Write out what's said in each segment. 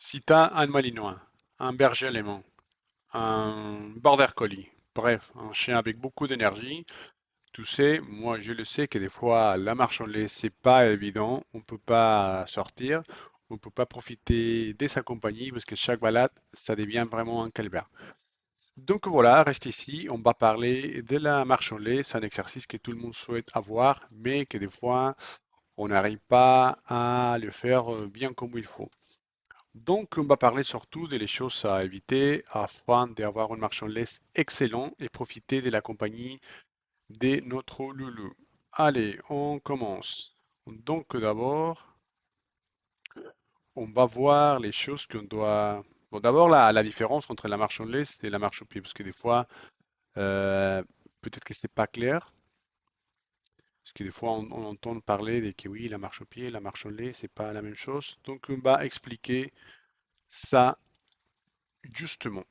Si tu as un malinois, un berger allemand, un border collie, bref, un chien avec beaucoup d'énergie, tu sais, moi je le sais que des fois la marche en laisse, c'est pas évident, on peut pas sortir, on peut pas profiter de sa compagnie parce que chaque balade, ça devient vraiment un calvaire. Donc voilà, reste ici, on va parler de la marche en laisse, c'est un exercice que tout le monde souhaite avoir, mais que des fois on n'arrive pas à le faire bien comme il faut. Donc, on va parler surtout des choses à éviter afin d'avoir une marche en laisse excellent et profiter de la compagnie de notre loulou. Allez, on commence. Donc, d'abord, on va voir les choses qu'on doit. Bon, d'abord, la différence entre la marche en laisse et la marche au pied, parce que des fois, euh, peut-être que c'est pas clair, parce que des fois, on entend parler de que oui, la marche au pied, la marche en laisse, c'est pas la même chose. Donc, on va expliquer ça justement.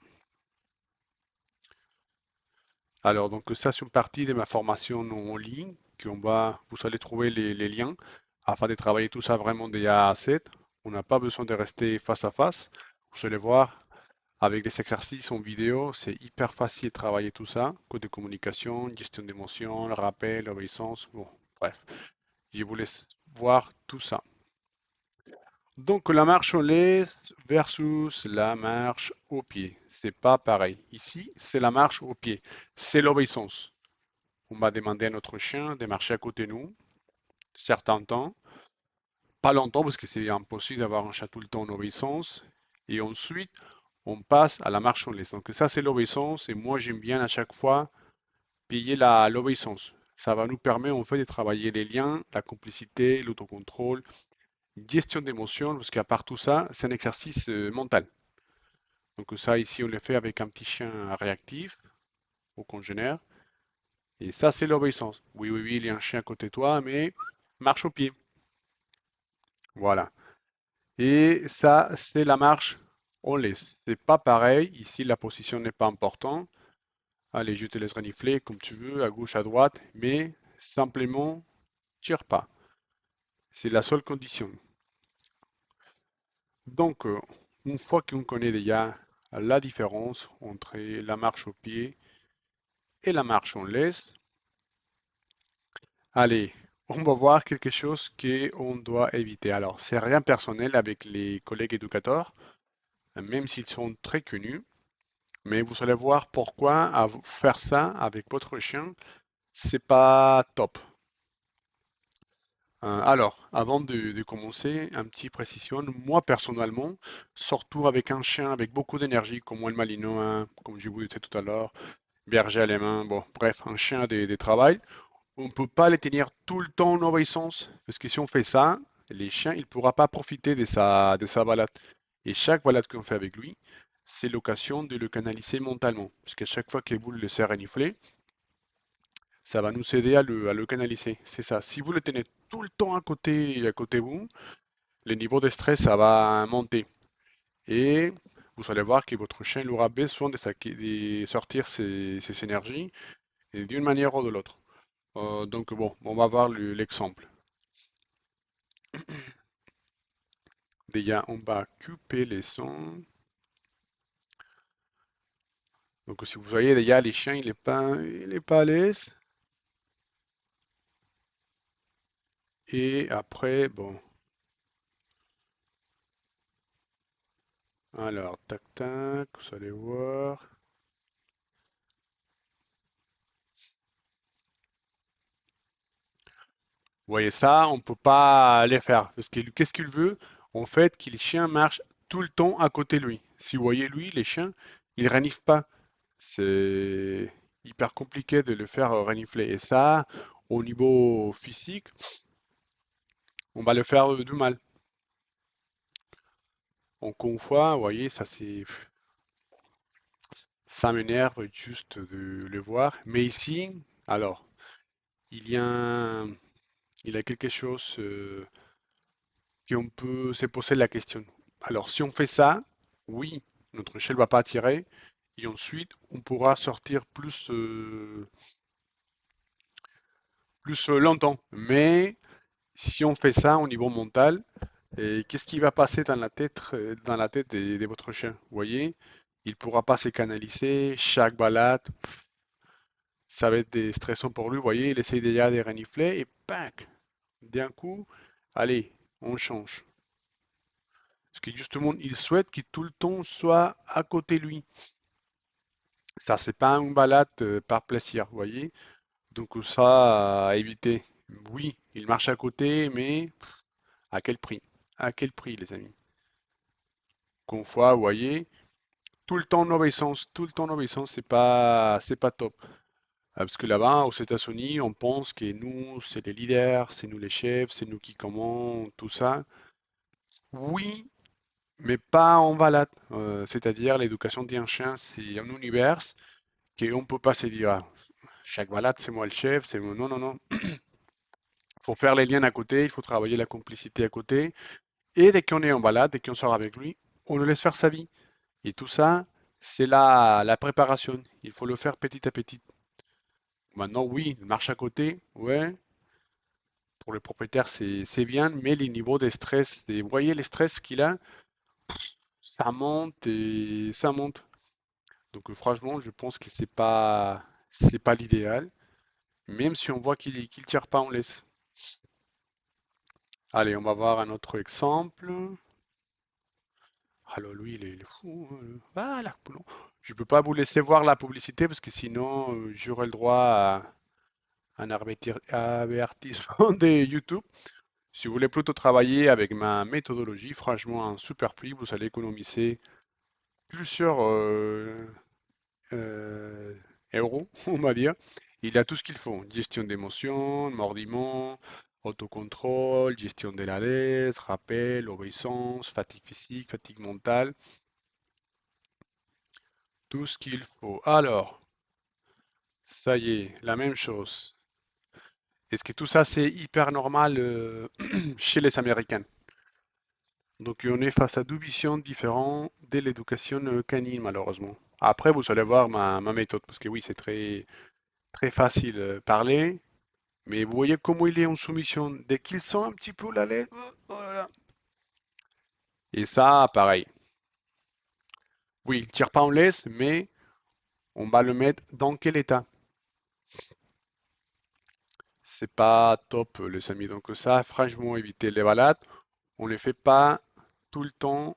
Alors, donc ça, c'est une partie de ma formation en ligne vous allez trouver les liens afin de travailler tout ça vraiment de A à Z. On n'a pas besoin de rester face à face. Vous allez voir, avec des exercices en vidéo, c'est hyper facile de travailler tout ça. Code de communication, gestion d'émotions, rappel, obéissance, bon, bref. Je vous laisse voir tout ça. Donc la marche en laisse versus la marche au pied. C'est pas pareil. Ici, c'est la marche au pied. C'est l'obéissance. On va demander à notre chien de marcher à côté de nous, certains temps, pas longtemps parce que c'est impossible d'avoir un chat tout le temps en obéissance. Et ensuite, on passe à la marche en laisse. Donc ça, c'est l'obéissance. Et moi, j'aime bien à chaque fois payer l'obéissance. Ça va nous permettre en fait de travailler les liens, la complicité, l'autocontrôle, gestion d'émotions, parce qu'à part tout ça, c'est un exercice mental. Donc ça, ici, on le fait avec un petit chien réactif au congénère. Et ça, c'est l'obéissance. Oui, oui, oui, il y a un chien à côté de toi, mais marche au pied. Voilà. Et ça, c'est la marche en laisse. C'est pas pareil. Ici, la position n'est pas importante. Allez, je te laisse renifler comme tu veux, à gauche, à droite, mais simplement, tire pas. C'est la seule condition. Donc, une fois qu'on connaît déjà la différence entre la marche au pied et la marche en laisse, allez, on va voir quelque chose qu'on doit éviter. Alors, c'est rien personnel avec les collègues éducateurs, même s'ils sont très connus. Mais vous allez voir pourquoi faire ça avec votre chien, c'est pas top. Alors, avant de commencer, un petit précision. Moi, personnellement, surtout avec un chien avec beaucoup d'énergie, comme moi le Malinois, comme je vous disais tout à l'heure, berger allemand, bon, bref, un chien de travail, on ne peut pas les tenir tout le temps en obéissance, parce que si on fait ça, les chiens, il ne pourra pas profiter de sa balade. Et chaque balade qu'on fait avec lui, c'est l'occasion de le canaliser mentalement, parce qu'à chaque fois que vous le laissez renifler, ça va nous aider à le canaliser. C'est ça. Si vous le tenez tout le temps à côté de vous, le niveau de stress, ça va monter. Et vous allez voir que votre chien il aura besoin de sortir ses énergies d'une manière ou de l'autre. Donc bon, on va voir l'exemple. Déjà, on va couper les sons. Donc si vous voyez déjà, les chiens, il est pas à l'aise. Et après, bon, alors, tac, tac, vous allez voir. Vous voyez ça, on ne peut pas les faire. Parce que qu'est-ce qu'il veut? En fait, que les chiens marchent tout le temps à côté de lui. Si vous voyez lui, les chiens, ils reniflent pas. C'est hyper compliqué de le faire renifler. Et ça, au niveau physique, on va le faire du mal. Encore une fois, vous voyez, ça m'énerve juste de le voir. Mais ici, alors, il y a, il y a quelque chose qu'on peut se poser la question. Alors, si on fait ça, oui, notre échelle ne va pas attirer, et ensuite, on pourra sortir plus longtemps. Mais si on fait ça au niveau mental, Et qu'est-ce qui va passer dans la tête de votre chien? Vous voyez, il pourra pas se canaliser, chaque balade, ça va être des stressants pour lui. Vous voyez, il essaye déjà de renifler et bang, d'un coup, allez, on change. Parce que justement, il souhaite qu'il tout le temps soit à côté de lui. Ça, c'est pas une balade par plaisir, vous voyez. Donc ça, à éviter. Oui, il marche à côté, mais à quel prix? À quel prix, les amis? Qu'on voit, vous voyez, tout le temps en obéissance, tout le temps en obéissance, c'est pas top. Parce que là-bas, aux États-Unis, on pense que nous, c'est les leaders, c'est nous les chefs, c'est nous qui commandons, tout ça. Oui, mais pas en balade. C'est-à-dire, l'éducation d'un chien, c'est un univers qu'on ne peut pas se dire, ah, chaque balade, c'est moi le chef, c'est moi. Non, non, non. Il faut faire les liens à côté, il faut travailler la complicité à côté. Et dès qu'on est en balade, dès qu'on sort avec lui, on le laisse faire sa vie. Et tout ça, c'est la préparation. Il faut le faire petit à petit. Maintenant, oui, il marche à côté, ouais. Pour le propriétaire, c'est bien, mais les niveaux de stress, vous voyez les stress qu'il a, ça monte et ça monte. Donc franchement, je pense que c'est pas l'idéal. Même si on voit qu'il tire pas, on laisse. Allez, on va voir un autre exemple. Alors lui, il est fou. Voilà. Bon. Je peux pas vous laisser voir la publicité parce que sinon, j'aurai le droit à un avertissement de YouTube. Si vous voulez plutôt travailler avec ma méthodologie, franchement, un super prix, vous allez économiser plusieurs euh, euros, on va dire. Il a tout ce qu'il faut. Gestion d'émotions, mordiment, autocontrôle, gestion de la laisse, rappel, obéissance, fatigue physique, fatigue mentale, tout ce qu'il faut. Alors, ça y est, la même chose. Est-ce que tout ça, c'est hyper normal chez les Américains? Donc, on est face à deux visions différentes de l'éducation canine, malheureusement. Après, vous allez voir ma méthode, parce que oui, c'est très facile parler, mais vous voyez comment il est en soumission. Dès qu'il sent un petit peu la lait, voilà. Et ça, pareil. Oui, il tire pas en laisse, mais on va le mettre dans quel état? C'est pas top, les amis. Donc ça, franchement, éviter les balades. On ne les fait pas tout le temps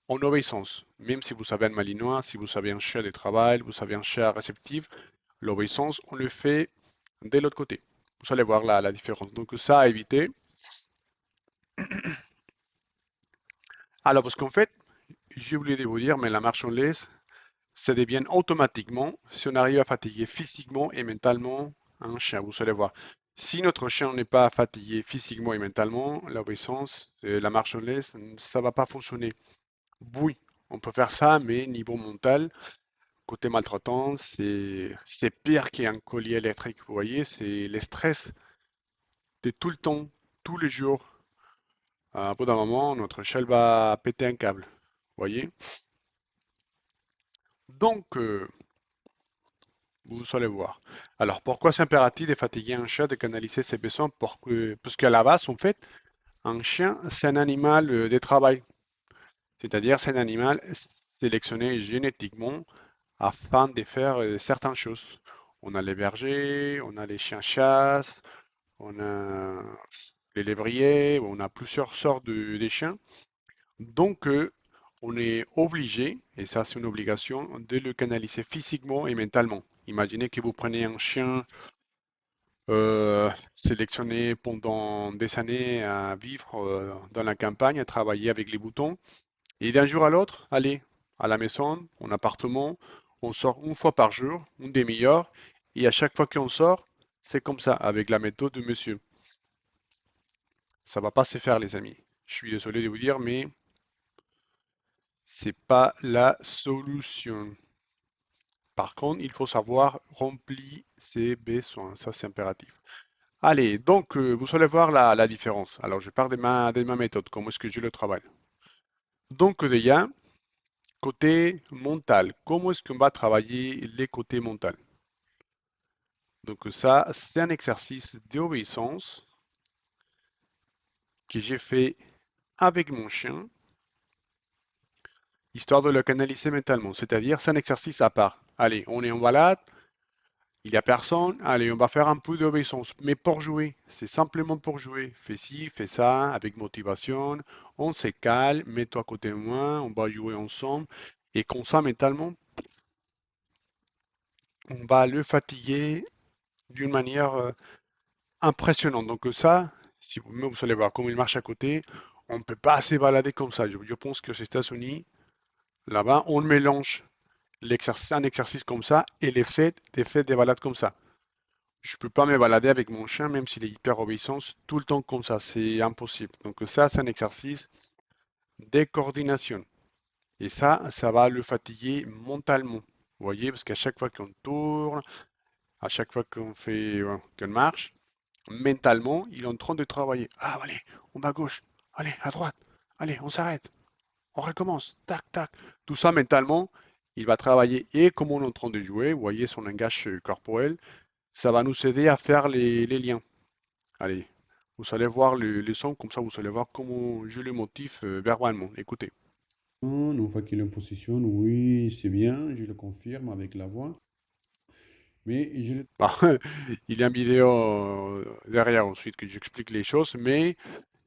en obéissance. Même si vous avez un malinois, si vous avez un chien de travail, vous avez un chien réceptif, l'obéissance, on le fait de l'autre côté. Vous allez voir la différence. Donc ça à éviter. Alors parce qu'en fait, j'ai oublié de vous dire, mais la marche en laisse, ça devient automatiquement si on arrive à fatiguer physiquement et mentalement un chien. Vous allez voir. Si notre chien n'est pas fatigué physiquement et mentalement, l'obéissance, la marche en laisse, ça va pas fonctionner. Oui, on peut faire ça, mais niveau mental, côté maltraitance, c'est pire qu'un collier électrique. Vous voyez, c'est le stress de tout le temps, tous les jours. À bout d'un moment, notre chien va péter un câble. Vous voyez? Donc, vous allez voir. Alors, pourquoi c'est impératif de fatiguer un chat, de canaliser ses besoins? Parce qu'à la base, en fait, un chien, c'est un animal de travail. C'est-à-dire, c'est un animal sélectionné génétiquement afin de faire certaines choses. On a les bergers, on a les chiens chasse, on a les lévriers, on a plusieurs sortes de chiens. Donc, on est obligé, et ça c'est une obligation, de le canaliser physiquement et mentalement. Imaginez que vous prenez un chien sélectionné pendant des années à vivre dans la campagne, à travailler avec les boutons, et d'un jour à l'autre, allez, à la maison, en appartement, on sort une fois par jour, une demi-heure, et à chaque fois qu'on sort, c'est comme ça, avec la méthode de monsieur. Ça va pas se faire, les amis. Je suis désolé de vous dire, mais c'est pas la solution. Par contre, il faut savoir remplir ses besoins. Ça, c'est impératif. Allez, donc, vous allez voir la différence. Alors, je pars de ma méthode. Comment est-ce que je le travaille? Donc, déjà, côté mental. Comment est-ce qu'on va travailler les côtés mentaux? Donc, ça, c'est un exercice d'obéissance que j'ai fait avec mon chien, histoire de le canaliser mentalement. C'est-à-dire, c'est un exercice à part. Allez, on est en balade, il n'y a personne, allez, on va faire un peu d'obéissance, mais pour jouer, c'est simplement pour jouer. Fais ci, fais ça, avec motivation, on se calme, mets-toi à côté de moi, on va jouer ensemble. Et comme ça, mentalement, on va le fatiguer d'une manière impressionnante. Donc ça, si vous allez voir comment il marche à côté, on ne peut pas se balader comme ça. Je pense que aux États-Unis, là-bas, on mélange un exercice comme ça et des faits des balades comme ça. Je peux pas me balader avec mon chien, même s'il est hyper obéissant, tout le temps comme ça, c'est impossible. Donc ça, c'est un exercice de coordination. Et ça va le fatiguer mentalement. Vous voyez, parce qu'à chaque fois qu'on tourne, à chaque fois qu'on marche, mentalement, il est en train de travailler. Ah, allez, on va à gauche, allez, à droite, allez, on s'arrête, on recommence, tac, tac. Tout ça mentalement, il va travailler. Et comme on est en train de jouer, vous voyez son langage corporel, ça va nous aider à faire les liens. Allez, vous allez voir les sons, comme ça vous allez voir comment je le motive verbalement. Écoutez. Une fois qu'il est en position, oui, c'est bien, je le confirme avec la voix. Mais je le... Ah, il y a une vidéo derrière ensuite que j'explique les choses, mais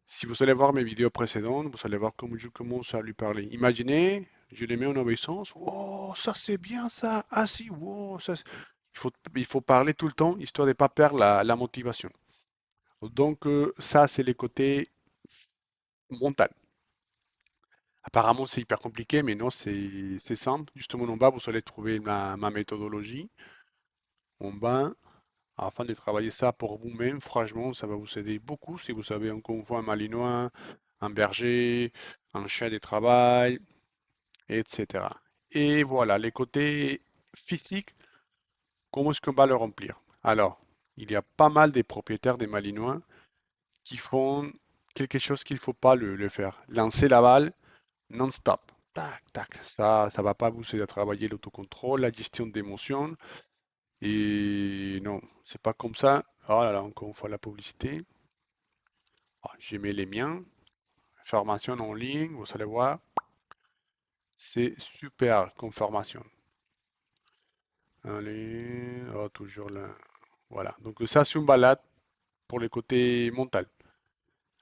si vous allez voir mes vidéos précédentes, vous allez voir comment je commence à lui parler. Imaginez, je les mets en obéissance. Oh, ça c'est bien ça. Ah si, wow, il faut parler tout le temps, histoire de ne pas perdre la motivation. Donc ça, c'est les côtés mental. Apparemment, c'est hyper compliqué, mais non, c'est simple. Justement, en bas, vous allez trouver ma méthodologie. En bas, afin de travailler ça pour vous-même, franchement, ça va vous aider beaucoup si vous savez encore une fois un malinois, un berger, un chien de travail, etc. Et voilà, les côtés physiques, comment est-ce qu'on va le remplir? Alors, il y a pas mal de propriétaires des malinois qui font quelque chose qu'il ne faut pas le faire. Lancer la balle non-stop. Tac, tac. Ça va pas vous aider à travailler l'autocontrôle, la gestion d'émotions. Et non, c'est pas comme ça. Oh là là, encore une fois la publicité. Ah, j'ai mis les miens. Formation en ligne, vous allez voir. C'est super comme formation. Allez, oh, toujours là. Voilà. Donc ça, c'est une balade pour le côté mental.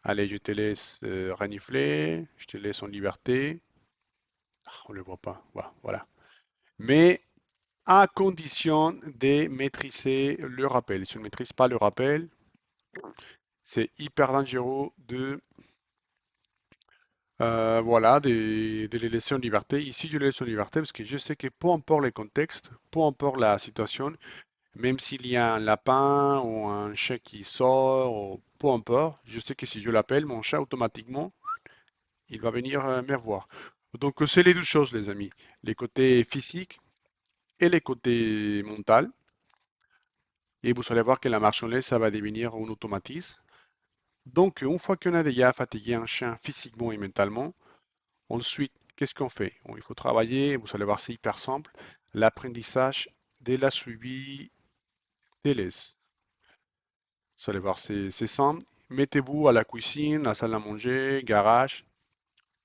Allez, je te laisse renifler. Je te laisse en liberté. Ah, on ne le voit pas. Voilà. Voilà. Mais à condition de maîtriser le rappel. Si on ne maîtrise pas le rappel, c'est hyper dangereux voilà, de les laisser en liberté. Ici, je les laisse en liberté parce que je sais que peu importe les contextes, peu importe la situation, même s'il y a un lapin ou un chat qui sort, ou peu importe, je sais que si je l'appelle, mon chat, automatiquement, il va venir me voir. Donc, c'est les deux choses, les amis. Les côtés physiques et les côtés mental. Et vous allez voir que la marche en laisse, ça va devenir un automatisme. Donc, une fois qu'on a déjà fatigué un chien physiquement et mentalement, ensuite, qu'est-ce qu'on fait? Bon, il faut travailler, vous allez voir, c'est hyper simple. L'apprentissage de la suivi des laisses. Vous allez voir, c'est simple. Mettez-vous à la cuisine, la salle à manger, garage,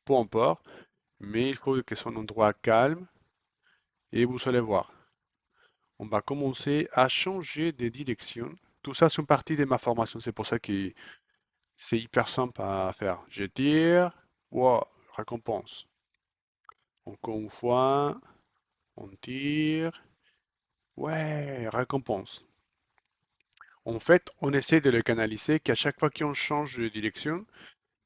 peu importe. Mais il faut que ce soit un endroit calme et vous allez voir. On va commencer à changer de direction. Tout ça, c'est une partie de ma formation. C'est pour ça que c'est hyper simple à faire. Je tire, wow, récompense. Encore une fois, on tire, ouais, récompense. En fait, on essaie de le canaliser qu'à chaque fois qu'on change de direction,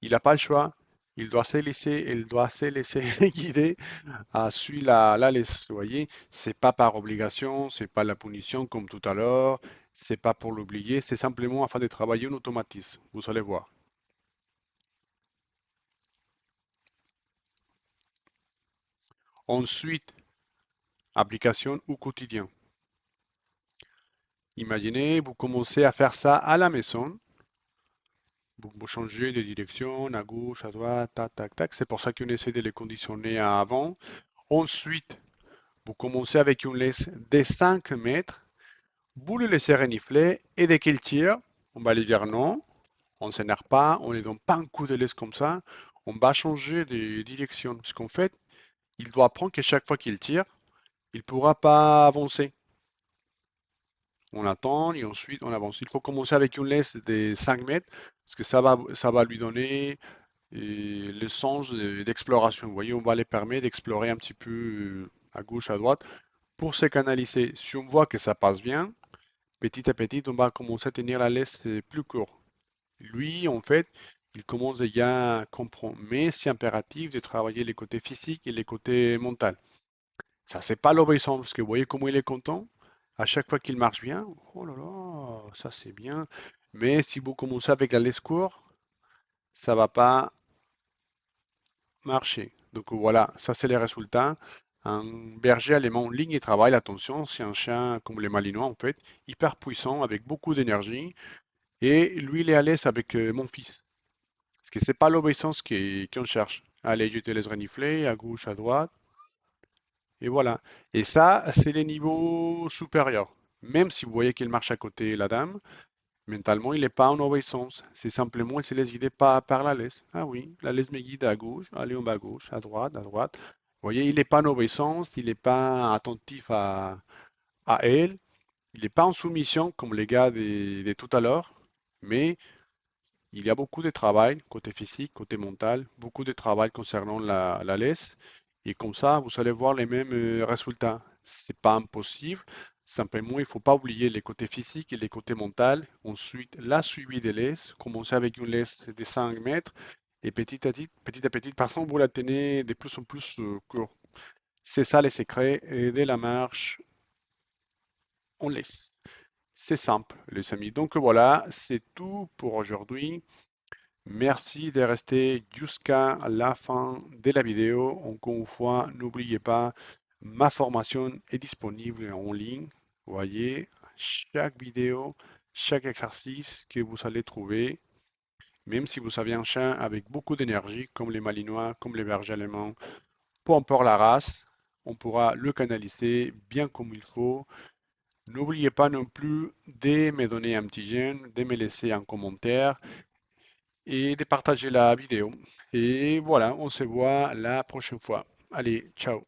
il n'a pas le choix. Il doit se laisser guider à suivre la laisse. Vous voyez, c'est pas par obligation, c'est pas la punition comme tout à l'heure, c'est pas pour l'oublier, c'est simplement afin de travailler un automatisme. Vous allez voir. Ensuite, application ou quotidien. Imaginez, vous commencez à faire ça à la maison. Vous changez de direction à gauche, à droite, tac, tac, tac. C'est pour ça qu'on essaie de les conditionner avant. Ensuite, vous commencez avec une laisse de 5 mètres. Vous le laissez renifler et dès qu'il tire, on va lui dire non. On ne s'énerve pas, on ne les donne pas un coup de laisse comme ça. On va changer de direction. Parce qu'en fait, il doit apprendre que chaque fois qu'il tire, il ne pourra pas avancer. On attend et ensuite on avance. Il faut commencer avec une laisse de 5 mètres parce que ça va lui donner le sens d'exploration. Vous voyez, on va les permettre d'explorer un petit peu à gauche, à droite pour se canaliser. Si on voit que ça passe bien, petit à petit, on va commencer à tenir la laisse plus court. Lui, en fait, il commence déjà à comprendre. Mais c'est impératif de travailler les côtés physiques et les côtés mentaux. Ça, c'est pas l'obéissance, parce que vous voyez comment il est content. À chaque fois qu'il marche bien, oh là là, ça c'est bien. Mais si vous commencez avec la laisse courte, ça va pas marcher. Donc voilà, ça c'est les résultats. Un berger allemand en ligne de travail, attention, c'est un chien comme les Malinois en fait, hyper puissant, avec beaucoup d'énergie. Et lui, il est à l'aise avec mon fils. Parce que c'est pas l'obéissance qu'on cherche. Allez, je te laisse renifler à gauche, à droite. Et voilà. Et ça, c'est les niveaux supérieurs. Même si vous voyez qu'il marche à côté, la dame, mentalement, il n'est pas en obéissance. C'est simplement, il se laisse guider par la laisse. Ah oui, la laisse me guide à gauche. Allez, on va à gauche, à droite, à droite. Vous voyez, il n'est pas en obéissance, il n'est pas attentif à elle. Il n'est pas en soumission comme les gars de tout à l'heure. Mais il y a beaucoup de travail, côté physique, côté mental, beaucoup de travail concernant la laisse. Et comme ça, vous allez voir les mêmes résultats. C'est pas impossible. Simplement, il ne faut pas oublier les côtés physiques et les côtés mentaux. Ensuite, la suivi des laisses. Commencez avec une laisse de 5 mètres et petit à petit, pardon, vous la tenez de plus en plus court. C'est ça les secrets de la marche en laisse. C'est simple, les amis. Donc voilà, c'est tout pour aujourd'hui. Merci de rester jusqu'à la fin de la vidéo. Encore une fois, n'oubliez pas, ma formation est disponible en ligne. Vous voyez, chaque vidéo, chaque exercice que vous allez trouver, même si vous avez un chien avec beaucoup d'énergie, comme les Malinois, comme les bergers allemands, peu importe la race, on pourra le canaliser bien comme il faut. N'oubliez pas non plus de me donner un petit j'aime, de me laisser un commentaire et de partager la vidéo. Et voilà, on se voit la prochaine fois. Allez, ciao.